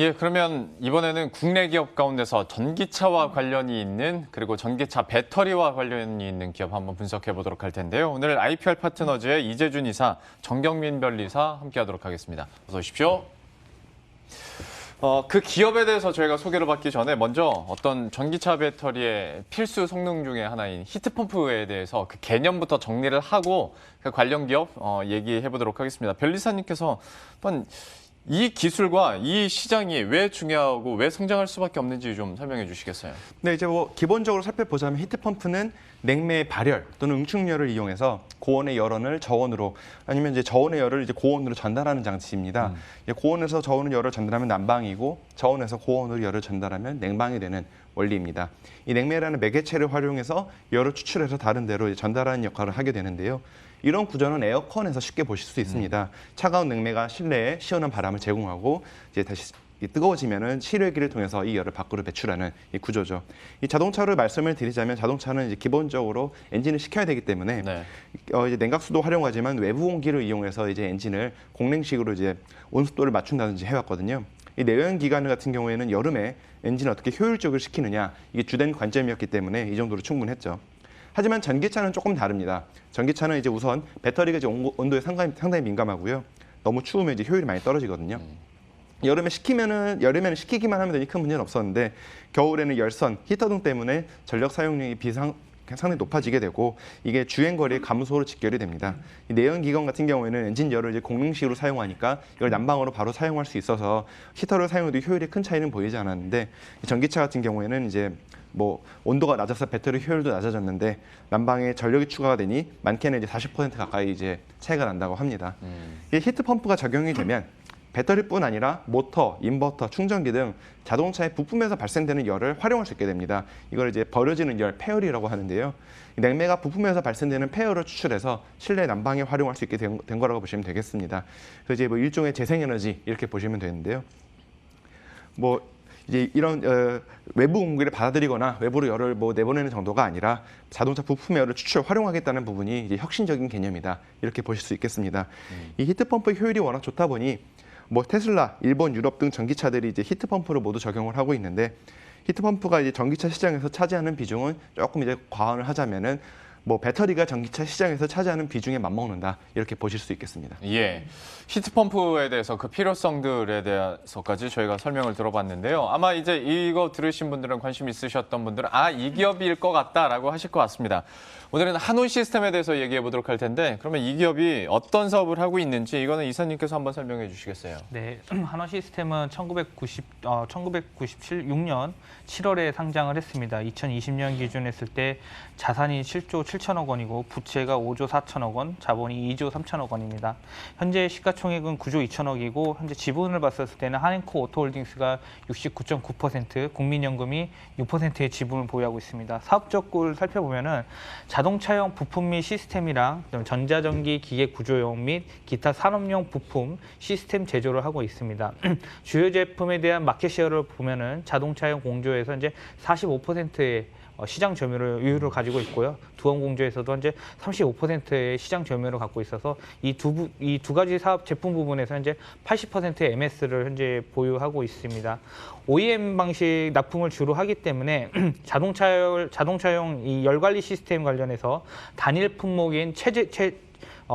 예, 그러면 이번에는 국내 기업 가운데서 전기차와 관련이 있는 그리고 전기차 배터리와 관련이 있는 기업 한번 분석해 보도록 할 텐데요. 오늘 IPR 파트너즈의 이재준 이사, 정경민 변리사 함께하도록 하겠습니다. 어서 오십시오. 그 기업에 대해서 저희가 소개를 받기 전에 먼저 어떤 전기차 배터리의 필수 성능 중에 하나인 히트펌프에 대해서 그 개념부터 정리를 하고 그 관련 기업 얘기해 보도록 하겠습니다. 변리사님께서 한번 이 기술과 이 시장이 왜 중요하고 왜 성장할 수밖에 없는지 좀 설명해 주시겠어요? 네, 이제 기본적으로 살펴보자면 히트펌프는 냉매의 발열 또는 응축열을 이용해서 고온의 열원을 저온으로 아니면 이제 저온의 열을 이제 고온으로 전달하는 장치입니다. 고온에서 저온의 열을 전달하면 난방이고 저온에서 고온으로 열을 전달하면 냉방이 되는 원리입니다. 이 냉매라는 매개체를 활용해서 열을 추출해서 다른 데로 전달하는 역할을 하게 되는데요. 이런 구조는 에어컨에서 쉽게 보실 수 있습니다. 차가운 냉매가 실내에 시원한 바람을 제공하고 이제 다시 뜨거워지면은 실외기를 통해서 이 열을 밖으로 배출하는 이 구조죠. 이 자동차를 말씀을 드리자면 자동차는 이제 기본적으로 엔진을 식혀야 되기 때문에 네. 이제 냉각수도 활용하지만 외부 공기를 이용해서 이제 엔진을 공냉식으로 이제 온습도를 맞춘다든지 해왔거든요. 이 내연 기관 같은 경우에는 여름에 엔진을 어떻게 효율적으로 시키느냐 이게 주된 관점이었기 때문에 이 정도로 충분했죠. 하지만 전기차는 조금 다릅니다. 전기차는 이제 우선 배터리가 이제 온도에 상당히 민감하고요. 너무 추우면 이제 효율이 많이 떨어지거든요. 여름에는 식히기만 하면 되니 큰 문제는 없었는데 겨울에는 열선, 히터 등 때문에 전력 사용량이 상당히 높아지게 되고 이게 주행 거리의 감소로 직결이 됩니다. 이 내연기관 같은 경우에는 엔진 열을 이제 공능식으로 사용하니까 이걸 난방으로 바로 사용할 수 있어서 히터를 사용해도 효율에 큰 차이는 보이지 않았는데 전기차 같은 경우에는 이제 뭐 온도가 낮아서 배터리 효율도 낮아졌는데 난방에 전력이 추가가 되니 많게는 이제 40% 가까이 이제 차이가 난다고 합니다. 이 히트 펌프가 적용이 되면 배터리뿐 아니라 모터, 인버터, 충전기 등 자동차의 부품에서 발생되는 열을 활용할 수 있게 됩니다. 이걸 이제 버려지는 열, 폐열이라고 하는데요. 냉매가 부품에서 발생되는 폐열을 추출해서 실내 난방에 활용할 수 있게 된 거라고 보시면 되겠습니다. 그래서 이제 뭐 일종의 재생에너지 이렇게 보시면 되는데요. 뭐 이제 이런 외부 공기를 받아들이거나 외부로 열을 뭐 내보내는 정도가 아니라 자동차 부품의 열을 추출 활용하겠다는 부분이 이제 혁신적인 개념이다 이렇게 보실 수 있겠습니다. 이 히트펌프의 효율이 워낙 좋다 보니 뭐 테슬라, 일본, 유럽 등 전기차들이 이제 히트펌프를 모두 적용을 하고 있는데 히트펌프가 이제 전기차 시장에서 차지하는 비중은 조금 이제 과언을 하자면은 뭐 배터리가 전기차 시장에서 차지하는 비중에 맞먹는다 이렇게 보실 수 있겠습니다. 예, 히트펌프에 대해서 그 필요성들에 대해서까지 저희가 설명을 들어봤는데요. 아마 이제 이거 들으신 분들은 관심 있으셨던 분들은 이 기업일 것 같다라고 하실 것 같습니다. 오늘은 한온 시스템에 대해서 얘기해 보도록 할 텐데 그러면 이 기업이 어떤 사업을 하고 있는지 이거는 이사님께서 한번 설명해 주시겠어요? 네, 한온 시스템은 1996년 7월에 상장을 했습니다. 2020년 기준했을 때 자산이 7조 7천억 원이고 부채가 5조 4천억 원, 자본이 2조 3천억 원입니다. 현재 시가총액은 9조 2천억이고 현재 지분을 봤을 때는 한앤코 오토홀딩스가 69.9%, 국민연금이 6%의 지분을 보유하고 있습니다. 사업적을 살펴보면은 자동차용 부품 및 시스템이랑 전자전기 기계 구조용 및 기타 산업용 부품 시스템 제조를 하고 있습니다. 주요 제품에 대한 마켓 셰어를 보면은 자동차용 공조에서 이제 45%의 시장 점유율을 가지고 있고요. 두원 공조에서도 현재 35%의 시장 점유율을 갖고 있어서 이 두 가지 사업 제품 부분에서 현재 80%의 MS를 현재 보유하고 있습니다. OEM 방식 납품을 주로 하기 때문에 자동차용 이 열 관리 시스템 관련해서 단일 품목인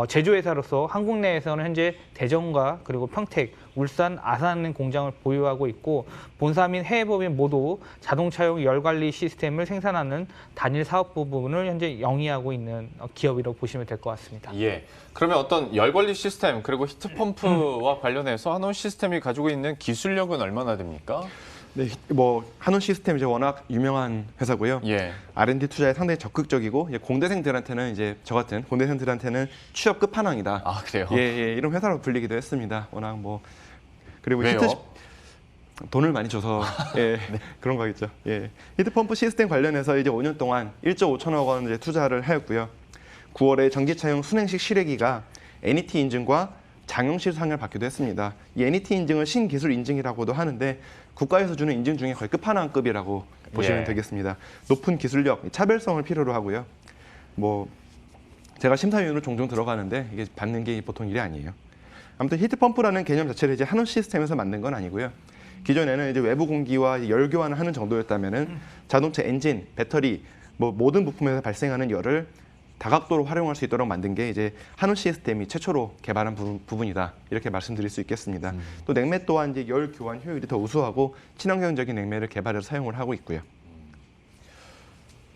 제조회사로서 한국 내에서는 현재 대전과 그리고 평택, 울산, 아산 공장을 보유하고 있고 본사 및 해외 법인 모두 자동차용 열관리 시스템을 생산하는 단일 사업 부분을 현재 영위하고 있는 기업이라고 보시면 될 것 같습니다. 예. 그러면 어떤 열관리 시스템 그리고 히트펌프와 관련해서 한온 시스템이 가지고 있는 기술력은 얼마나 됩니까? 네, 뭐 한온 시스템 이제 워낙 유명한 회사고요. 예. R&D 투자에 상당히 적극적이고 이제 공대생들한테는 이제 저 같은 공대생들한테는 취업 끝판왕이다. 아, 그래요? 예, 이런 회사로 불리기도 했습니다. 워낙 뭐 그리고 왜요? 돈을 많이 줘서 예, 네. 그런 거겠죠. 예. 히트펌프 시스템 관련해서 이제 5년 동안 1조 5천억 원 이제 투자를 하였고요. 9월에 전기차용 순행식 실외기가 NET 인증과 장영실 상을 받기도 했습니다. 이 NET 인증은 신기술 인증이라고도 하는데 국가에서 주는 인증 중에 거의 끝판왕급이라고 보시면 예. 되겠습니다. 높은 기술력, 차별성을 필요로 하고요. 뭐 제가 심사위원으로 종종 들어가는데 이게 받는 게 보통 일이 아니에요. 아무튼 히트펌프라는 개념 자체를 이제 한온 시스템에서 만든 건 아니고요. 기존에는 이제 외부 공기와 열 교환을 하는 정도였다면은 자동차 엔진, 배터리 뭐 모든 부품에서 발생하는 열을 다각도로 활용할 수 있도록 만든 게 이제 한우 시스템이 최초로 개발한 부분이다 이렇게 말씀드릴 수 있겠습니다. 또 냉매 또한 이제 열 교환 효율이 더 우수하고 친환경적인 냉매를 개발해서 사용을 하고 있고요.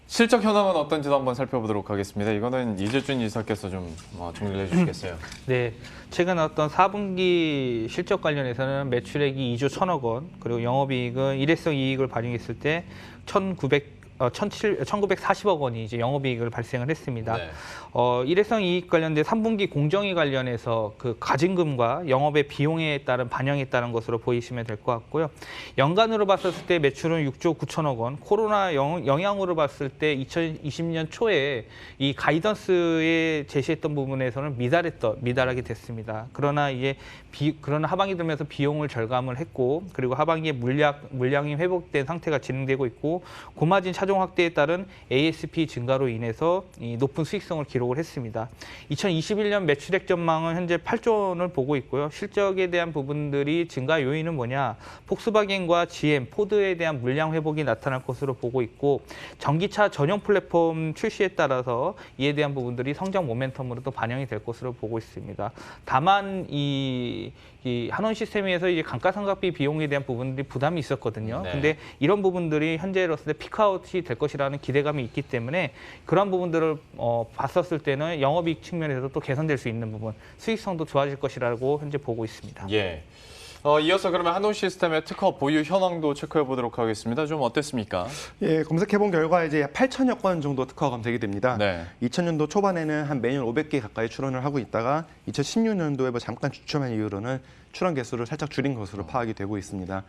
실적 현황은 어떤지도 한번 살펴보도록 하겠습니다. 이거는 이재준 이사께서 좀 정리를 해주시겠어요? 네, 최근 어떤 4분기 실적 관련해서는 매출액이 2조 1천억 원, 그리고 영업이익은 일회성 이익을 반영했을 때 1,940억 원이 이제 영업이익을 발생을 했습니다. 네. 일회성 이익 관련된 3분기 공정위 관련해서 그 가진금과 영업의 비용에 따른 반영에 따른 것으로 보이시면 될 것 같고요. 연간으로 봤을 때 매출은 6조 9천억 원, 코로나 영향으로 봤을 때 2020년 초에 이 가이던스에 제시했던 부분에서는 미달하게 됐습니다. 그러나 이제 그러나 하반기 들면서 비용을 절감을 했고, 그리고 하반기에 물량이 회복된 상태가 진행되고 있고, 고마진 차종 확대에 따른 ASP 증가로 인해서 이 높은 수익성을 기록을 했습니다. 2021년 매출액 전망은 현재 8조 원을 보고 있고요. 실적에 대한 부분들이 증가 요인은 뭐냐? 폭스바겐과 GM, 포드에 대한 물량 회복이 나타날 것으로 보고 있고, 전기차 전용 플랫폼 출시에 따라서 이에 대한 부분들이 성장 모멘텀으로 또 반영이 될 것으로 보고 있습니다. 다만 이 한원 시스템에서 이제 감가상각비 비용에 대한 부분들이 부담이 있었거든요. 네. 근데 이런 부분들이 현재로서 피크아웃이 될 것이라는 기대감이 있기 때문에 그런 부분들을 봤었을 때는 영업이익 측면에서 또 개선될 수 있는 부분, 수익성도 좋아질 것이라고 현재 보고 있습니다. 예. 이어서 그러면 한우 시스템의 특허 보유 현황도 체크해 보도록 하겠습니다. 좀 어땠습니까? 예, 검색해본 결과 이제 8천여 건 정도 특허가 검색이 됩니다. 네. 2000년도 초반에는 한 매년 500개 가까이 출원을 하고 있다가 2016년도에 뭐 잠깐 주춤한 이후로는 출원 개수를 살짝 줄인 것으로 파악이 되고 있습니다.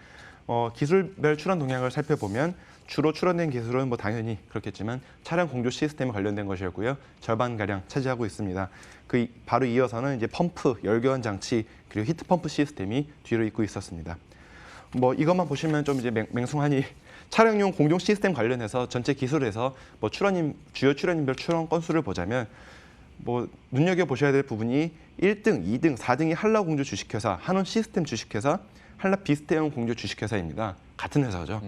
기술별 출원 동향을 살펴보면 주로 출원된 기술은 뭐 당연히 그렇겠지만 차량 공조 시스템에 관련된 것이었고요. 절반가량 차지하고 있습니다. 바로 이어서는 이제 펌프, 열교환 장치, 그리고 히트 펌프 시스템이 뒤로 잇고 있었습니다. 뭐 이것만 보시면 좀 이제 맹숭하니 차량용 공조 시스템 관련해서 전체 기술에서 뭐 주요 출원인별 출원 건수를 보자면 뭐 눈여겨 보셔야 될 부분이 1등, 2등, 4등이 한라 공조 주식회사, 한원 시스템 주식회사, 한라 비스테온 공조 주식회사입니다. 같은 회사죠.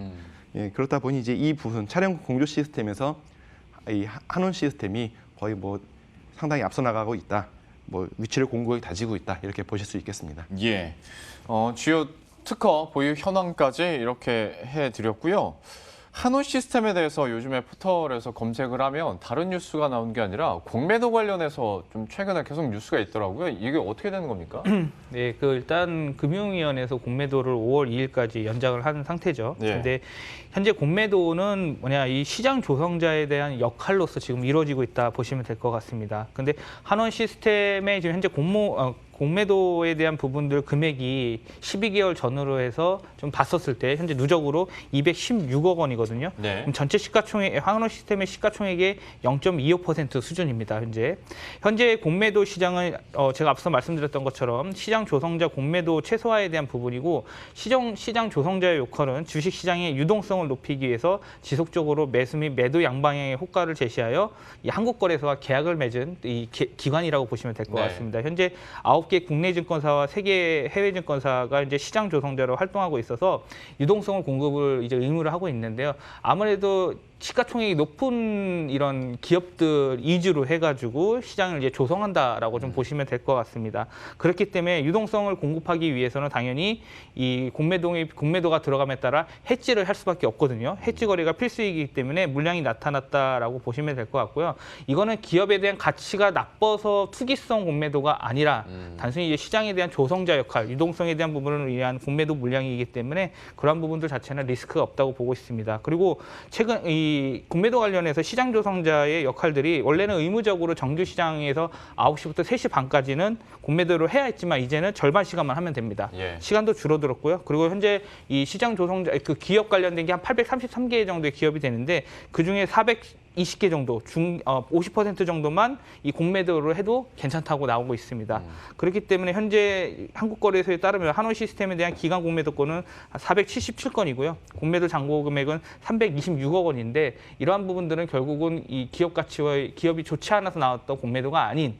예, 그렇다 보니 이제 이 부분 차량 공조 시스템에서 이 한원 시스템이 거의 뭐 상당히 앞서 나가고 있다. 뭐 위치를 공고히 다지고 있다. 이렇게 보실 수 있겠습니다. 예. 주요 특허 보유 현황까지 이렇게 해드렸고요. 한우 시스템에 대해서 요즘에 포털에서 검색을 하면 다른 뉴스가 나온 게 아니라 공매도 관련해서 좀 최근에 계속 뉴스가 있더라고요. 이게 어떻게 되는 겁니까? 네, 일단 금융위원회에서 공매도를 5월 2일까지 연장을 한 상태죠. 예. 근데 현재 공매도는 이 시장 조성자에 대한 역할로서 지금 이루어지고 있다 보시면 될 것 같습니다. 근데 한원 시스템의 지금 현재 공매도에 대한 부분들 금액이 12개월 전으로 해서 좀 봤었을 때 현재 누적으로 216억 원이거든요. 네. 그럼 전체 한원 시스템의 시가총액의 0.25% 수준입니다. 현재 공매도 시장은 제가 앞서 말씀드렸던 것처럼 시장 조성자 공매도 최소화에 대한 부분이고, 시장 조성자의 역할은 주식 시장의 유동성을 높이기 위해서 지속적으로 매수 및 매도 양방향의 효과를 제시하여 이 한국거래소와 계약을 맺은 이 기관이라고 보시면 될 것 네. 같습니다. 현재 9개 국내 증권사와 3개 해외 증권사가 이제 시장 조성자로 활동하고 있어서 유동성을 공급을 이제 의무를 하고 있는데요. 아무래도 시가총액이 높은 이런 기업들 위주로 해가지고 시장을 이제 조성한다라고 좀 보시면 될 것 같습니다. 그렇기 때문에 유동성을 공급하기 위해서는 당연히 이 공매도가 들어감에 따라 해지를 할 수밖에 없거든요. 해지 거래가 필수이기 때문에 물량이 나타났다라고 보시면 될 것 같고요. 이거는 기업에 대한 가치가 나빠서 투기성 공매도가 아니라 단순히 이제 시장에 대한 조성자 역할, 유동성에 대한 부분을 위한 공매도 물량이기 때문에 그러한 부분들 자체는 리스크가 없다고 보고 있습니다. 그리고 최근 이 공매도 관련해서 시장 조성자의 역할들이 원래는 의무적으로 정규 시장에서 9시부터 3시 반까지는 공매도를 해야 했지만 이제는 절반 시간만 하면 됩니다. 예. 시간도 줄어들었고요. 그리고 현재 이 시장 조성자 기업 관련된 게 한 833개 정도의 기업이 되는데 그중에 420개 정도, 50% 정도만 이 공매도를 해도 괜찮다고 나오고 있습니다. 그렇기 때문에 현재 한국거래소에 따르면 한원 시스템에 대한 기간 공매도권은 477건이고요. 공매도 잔고 금액은 326억 원인데 이러한 부분들은 결국은 이 기업 가치와 기업이 좋지 않아서 나왔던 공매도가 아닌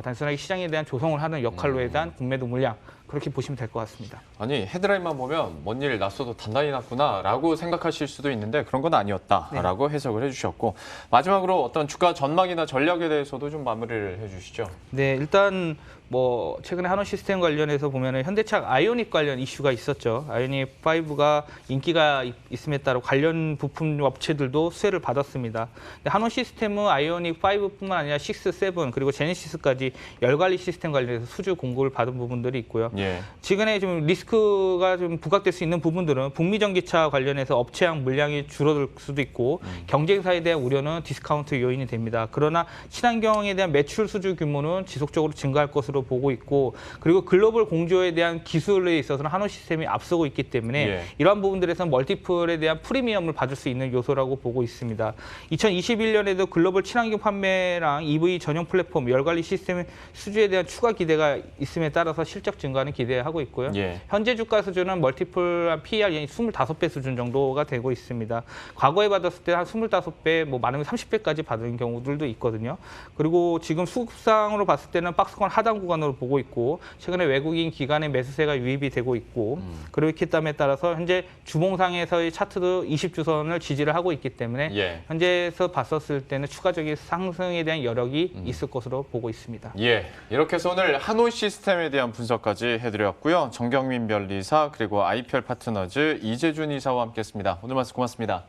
단순하게 시장에 대한 조성을 하는 역할로에 대한 공매도 물량, 그렇게 보시면 될 것 같습니다. 아니 헤드라인만 보면 뭔 일 났어도 단단히 났구나라고 생각하실 수도 있는데 그런 건 아니었다라고 해석을 해주셨고 마지막으로 어떤 주가 전망이나 전략에 대해서도 좀 마무리를 해주시죠. 네, 일단 뭐 최근에 한원 시스템 관련해서 보면은 현대차 아이오닉 관련 이슈가 있었죠. 아이오닉 5가 인기가 있음에 따라 관련 부품 업체들도 수혜를 받았습니다. 근데 한원 시스템은 아이오닉 5뿐만 아니라 6, 7 그리고 제네시스까지 열 관리 시스템 관련해서 수주 공고를 받은 부분들이 있고요. 예. 최근에 좀 리스크가 좀 부각될 수 있는 부분들은 북미 전기차 관련해서 업체양 물량이 줄어들 수도 있고 경쟁사에 대한 우려는 디스카운트 요인이 됩니다. 그러나 친환경에 대한 매출 수주 규모는 지속적으로 증가할 것으로 보고 있고 그리고 글로벌 공조에 대한 기술에 있어서는 한원 시스템이 앞서고 있기 때문에 예. 이러한 부분들에서는 멀티플에 대한 프리미엄을 받을 수 있는 요소라고 보고 있습니다. 2021년에도 글로벌 친환경 판매랑 EV 전용 플랫폼 열관리 시스템 수주에 대한 추가 기대가 있음에 따라서 실적 증가는 기대하고 있고요. 예. 현재 주가 수준은 멀티플 PER 25배 수준 정도가 되고 있습니다. 과거에 받았을 때 한 25배, 뭐 많으면 30배까지 받은 경우들도 있거든요. 그리고 지금 수급상으로 봤을 때는 박스권 하단 구간으로 보고 있고 최근에 외국인 기관의 매수세가 유입이 되고 있고 그렇기 따라서 현재 주봉상에서의 차트도 20주선을 지지를 하고 있기 때문에 예. 현재에서 봤었을 때는 추가적인 상승에 대한 여력이 있을 것으로 보고 있습니다. 예, 이렇게 해서 오늘 한온 시스템에 대한 분석까지 해드렸고요. 정경민 변리사 그리고 IPL 파트너즈 이재준 이사와 함께했습니다. 오늘 말씀 고맙습니다.